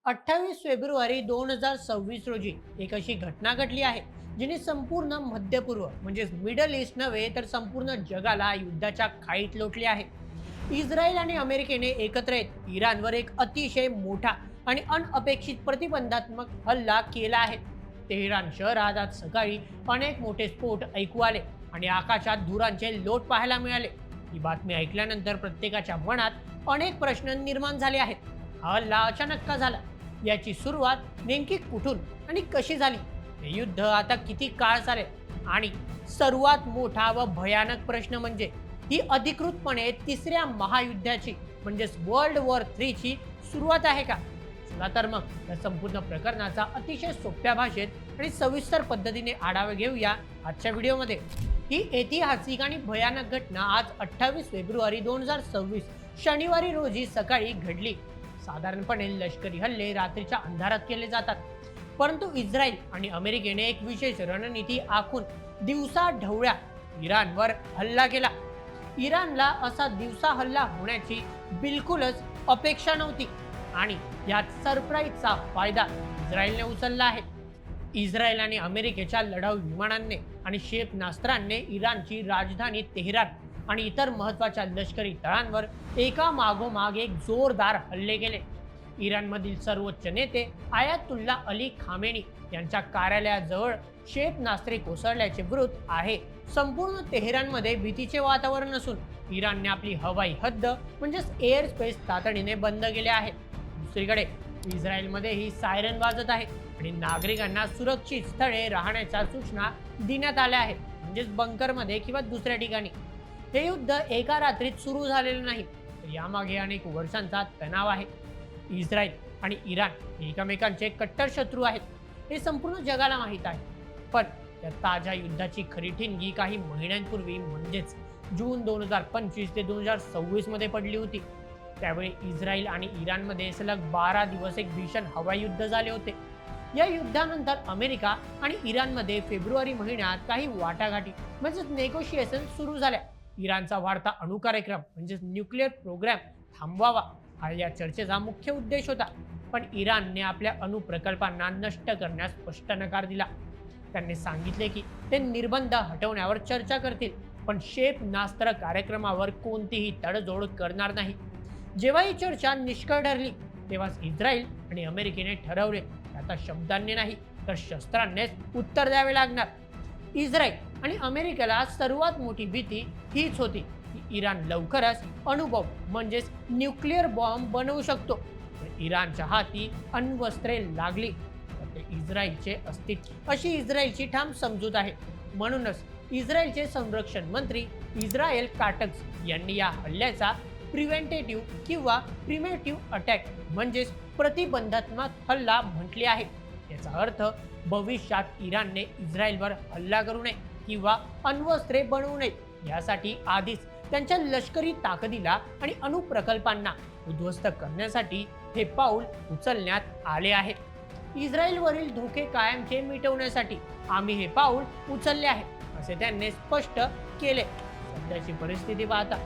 28 February 2026 रोजी एक अशी घटना घडली आहे जिने संपूर्ण मध्य पूर्व म्हणजेच मिडल ईस्ट नव्हे तर संपूर्ण जगाला युद्धाच्या खाईत लोटले आहे. इस्रायल आणि अमेरिकेने एकत्र येत इराणवर एक अतिशय मोठा आणि अनअपेक्षित प्रतिबंधात्मक हल्ला केला आहे. तेहरान शहरात आज सकाळी अनेक मोठे स्फोट ऐकू आले आणि आकाशात धुरांचे लोट पाहायला मिळाले. ही बातमी ऐकल्यानंतर प्रत्येकाच्या मनात अनेक प्रश्न निर्माण झाले आहेत. हा हल्ला अचानक का झाला, याची सुरुवात नेमकी कुठून आणि कशी झाली, हे युद्ध आता किती काळ चालेल आणि सर्वात मोठा व भयानक प्रश्न म्हणजे ही अधिकृतपणे तिसऱ्या महायुद्धाची म्हणजेच वर्ल्ड वॉर 3 ची सुरुवात आहे का? चला तर मग या संपूर्ण प्रकरणाचा अतिशय सोप्या भाषेत आणि सविस्तर पद्धतीने आढावा घेऊया आजच्या व्हिडिओमध्ये. ही ऐतिहासिक आणि भयानक घटना आज 28 फेब्रुवारी 2026 शनिवारी रोजी सकाळी घडली. साधारणपणे लष्करी हल्ले रात्रीच्या अंधारात केले जातात, परंतु इस्रायल आणि अमेरिकेने एक विशेष रणनीती आखून दिवसा ढवळ्या इराणवर हल्ला केला. इराणला असा दिवसा हल्ला होण्याची बिलकुलच अपेक्षा नव्हती आणि यात सरप्राईजचा फायदा इस्रायलने उचलला आहे. इस्रायल आणि अमेरिकेच्या लढाऊ विमानांनी आणि क्षेपणास्त्रांनी इराणची राजधानी तेहरान आणि इतर महत्त्वाच्या लष्करी तळांवर एका मागोमाग एक जोरदार हल्ले केले. इराणमधील सर्वोच्च नेते आयातुल्ला अली खामेनी यांच्या कार्यालयाजवळ क्षेपणास्त्रे कोसळल्याचे वृत्त आहे. संपूर्ण तेहरानमध्ये भीतीचे वातावरण असून इराणने आपली हवाई हद्द म्हणजेच एअर स्पेस तातडीने बंद केले आहे. दुसरीकडे इस्रायलमध्येही सायरन वाजत आहे आणि नागरिकांना सुरक्षित स्थळे राहण्याच्या सूचना देण्यात आल्या आहेत, म्हणजेच बंकरमध्ये किंवा दुसऱ्या ठिकाणी. हे युद्ध एका रात्रीत सुरू झालेलं नाही, तर यामागे अनेक वर्षांचा तणाव आहे. इस्रायल आणि इराण एकमेकांचे कट्टर शत्रू आहेत, हे संपूर्ण जगाला माहीत आहे. पण या ताज्या युद्धाची खरी ठिणगी काही महिन्यांपूर्वी म्हणजेच जून 2025 ते 2026 मध्ये पडली होती. त्यावेळी इस्रायल आणि इराणमध्ये सलग 12 दिवस एक भीषण हवाई युद्ध झाले होते. या युद्धानंतर अमेरिका आणि इराणमध्ये फेब्रुवारी महिन्यात काही वाटाघाटी म्हणजेच नेगोशिएशन सुरू झाल्या. इराणचा वाढता अणु कार्यक्रम म्हणजेच न्यूक्लिअर प्रोग्राम थांबवावा हा या चर्चेचा मुख्य उद्देश होता. पण इराणने आपल्या अणु प्रकल्पांना नष्ट करण्यास स्पष्ट नकार दिला. त्यांनी सांगितले की ते निर्बंध हटवण्यावर चर्चा करतील, पण क्षेपणास्त्र कार्यक्रमावर कोणतीही तडजोड करणार नाही. जेव्हा ही चर्चा निष्फळ ठरली तेव्हाच इस्रायल आणि अमेरिकेने ठरवले की आता शब्दांनी नाही तर शस्त्रांनीच उत्तर द्यावे लागणार. इस्रायल आणि अमेरिकेला सर्वात मोठी भीती हीच होती की इराण लवकरच अणुबॉम्ब म्हणजेच न्यूक्लिअर बॉम्ब बनवू शकतो. इराणच्या हाती अण्वस्त्रे लागली तर ते इस्रायलचे असतील अशी इस्रायलची ठाम समजूत आहे. म्हणूनच इस्रायलचे संरक्षण मंत्री इस्रायल काटक्स यांनी या हल्ल्याचा प्रिव्हेंटेटिव्ह किंवा प्रिमेटिव्ह अटॅक म्हणजेच प्रतिबंधात्मक हल्ला म्हटले आहे. याचा अर्थ भविष्यात इराणने इस्रायलवर हल्ला करू नये किंवा अण्वस्त्रे बनवू नये यासाठी आधीच त्यांच्या लष्करी ताकदीला आणि अणु प्रकल्पांना उद्ध्वस्त करण्यासाठी हे पाऊल उचलण्यात आले आहे. इस्रायलवरील धोके कायमचे मिटवण्यासाठी आम्ही हे पाऊल उचलले आहे असे त्यांनी स्पष्ट केले. सध्याची परिस्थिती पाहता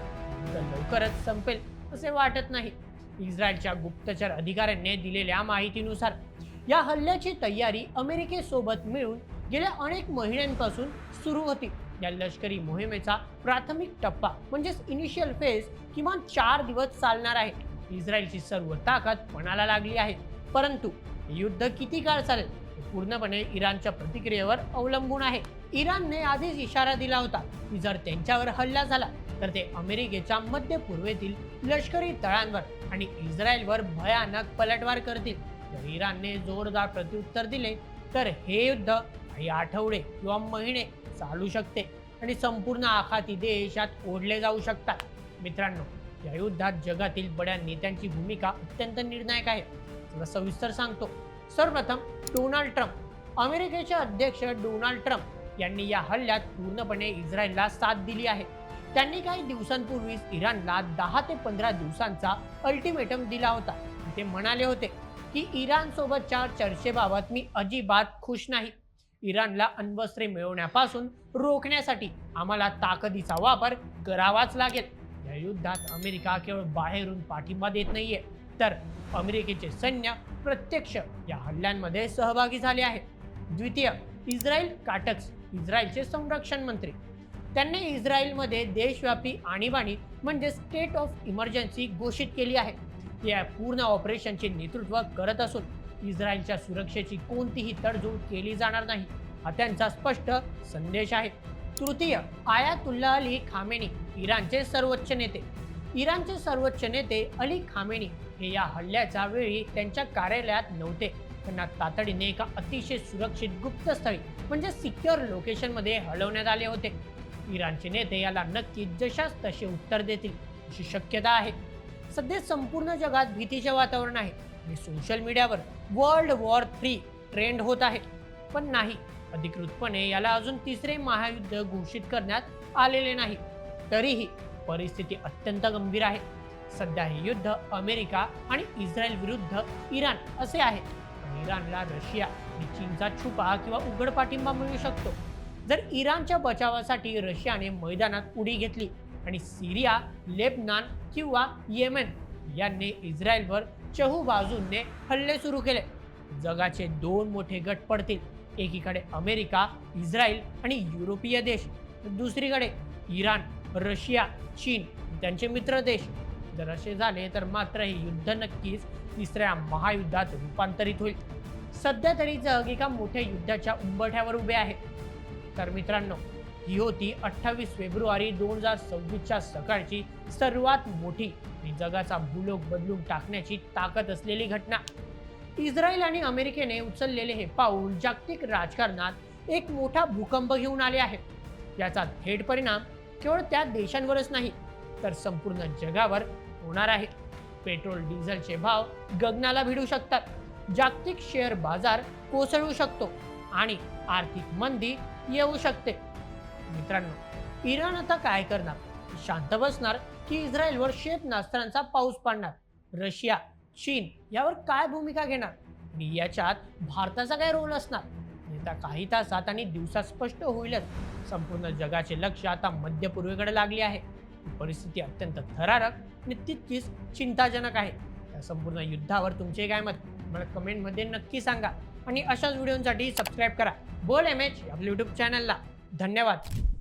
लवकरच संपेल असे वाटत नाही. इस्रायलच्या गुप्तचर अधिकाऱ्यांनी दिलेल्या माहितीनुसार या हल्ल्याची तयारी अमेरिकेसोबत मिळून गेल्या अनेक महिन्यांपासून सुरू होती. या लष्करी मोहिमेचा प्राथमिक टप्पा म्हणजेच इनिशियल फेज किमान 4 दिवस चालणार आहे. इस्रायलची सर्व ताकद पणाला लागली आहे, परंतु हे युद्ध किती काळ चालेल हे पूर्णपणे इराणच्या प्रतिक्रियेवर अवलंबून आहे. इराणने आधीच इशारा दिला होता की जर त्यांच्यावर हल्ला झाला तर ते अमेरिकेच्या मध्य पूर्वेतील लष्करी तळांवर आणि इस्रायलवर भयानक पलटवार करतील. जर इराणने जोरदार प्रत्युत्तर दिले तर हे युद्ध काही आठवडे किंवा महिने चालू शकते आणि संपूर्ण आखाती देश यात ओढले जाऊ शकतात. मित्रांनो, या युद्धात जगातील बड्या नेत्यांची भूमिका अत्यंत निर्णायक आहे. चला सविस्तर सांगतो. सर्वप्रथम डोनाल्ड ट्रम्प. अमेरिकेचे अध्यक्ष डोनाल्ड ट्रम्प यांनी या हल्ल्यात पूर्णपणे इस्रायलला साथ दिली आहे. त्यांनी काही दिवसांपूर्वीच इराणला 10 ते 15 दिवसांचा अल्टिमेटम दिला होता. ते म्हणाले होते की इराणसोबतच्या चर्चेबाबत मी अजिबात खुश नाही. इराणला अण्वस्त्रे मिळवण्यापासून रोखण्यासाठी आम्हाला ताकदीचा वापर करावाच लागेल. या युद्धात अमेरिका केवळ बाहेरून पाठिंबा देत नाहीये, तर अमेरिकेचे सैन्य प्रत्यक्ष या हल्ल्यांमध्ये सहभागी झाले आहेत. द्वितीय, इस्रायल काटक्स, इस्रायलचे संरक्षण मंत्री. त्यांनी इस्रायलमध्ये देशव्यापी आणीबाणी म्हणजे स्टेट ऑफ इमर्जन्सी घोषित केली आहे. ते या पूर्ण ऑपरेशनचे नेतृत्व करत असून इस्रायलच्या सुरक्षेची कोणतीही तडजोड केली जाणार नाही, हा त्यांचा स्पष्ट संदेश आहे. तृतीय, आयातुल्ला अली खामेनी, इराणचे सर्वोच्च नेते. इराणचे सर्वोच्च नेते अली खामेनी हे या हल्ल्याच्या वेळी त्यांच्या कार्यालयात नव्हते. त्यांना तातडीने एका अतिशय सुरक्षित गुप्तस्थळी म्हणजे सिक्युअर लोकेशनमध्ये हलवण्यात आले होते. इराणचे नेते याला नक्कीच जशास तसे उत्तर देतील अशी शक्यता आहे. सध्या संपूर्ण जगात भीतीचे वातावरण आहे आणि सोशल मीडियावर वर्ल्ड वॉर 3 ट्रेंड होत आहे. पण नाही, अधिकृतपणे याला अजून तिसरे महायुद्ध घोषित करण्यात आलेले नाही. तरीही परिस्थिती अत्यंत गंभीर आहे. सध्या हे युद्ध अमेरिका आणि इस्रायल विरुद्ध इराण असे आहे. पण इराणला रशिया आणि चीनचा छुपा किंवा उघड पाठिंबा मिळू शकतो. जर इराणच्या बचावासाठी रशियाने मैदानात उडी घेतली आणि सिरिया, लेबनान किंवा येमेन यांनी इस्रायलवर चहूबाजूने हल्ले सुरू केले, जगाचे दोन मोठे गट पडतील. एकीकडे अमेरिका, इस्रायल आणि युरोपीय देश, दुसरीकडे इराण, रशिया, चीन त्यांचे मित्र देश. जर असे झाले तर मात्र हे युद्ध नक्कीच तिसऱ्या महायुद्धात रूपांतरित होईल. सध्या तरी जग एका मोठ्या युद्धाच्या उंबरठ्यावर उभे आहे. तर मित्रांनो, ही होती 28 फेब्रुवारी 2026च्या सकाळची सर्वात मोठी आणि जगाचा भूलोक बदलून टाकण्याची ताकद असलेली घटना. इस्रायल आणि अमेरिकेने उचललेले हे पाऊल जागतिक राजकारणात एक मोठा भूकंप घेऊन आले आहे. याचा थेट परिणाम केवळ त्या देशांवरच नाही तर संपूर्ण जगावर होणार आहे. पेट्रोल डिझेलचे भाव गगनाला भिडू शकतात, जागतिक शेअर बाजार कोसळू शकतो आणि आर्थिक मंदी येऊ शकते. मित्रांनो, इराण आता काय करणार? शांत बसणार की इस्रायलवर क्षेपणास्त्रांचा पाऊस पाडणार? रशिया, चीन यावर काय भूमिका घेणार आणि याच्यात भारताचा काय रोल असणार? येत्या काही तासात आणि दिवसात स्पष्ट होईलच. संपूर्ण जगाचे लक्ष आता मध्य पूर्वेकडे लागले आहे. परिस्थिती अत्यंत थरारक आणि तितकीच चिंताजनक आहे. या संपूर्ण युद्धावर तुमचे काय मत मला कमेंटमध्ये नक्की सांगा आणि अशाच व्हिडिओसाठी सबस्क्राईब करा बोल MH आपल्या यूट्यूब चॅनलला. धन्यवाद.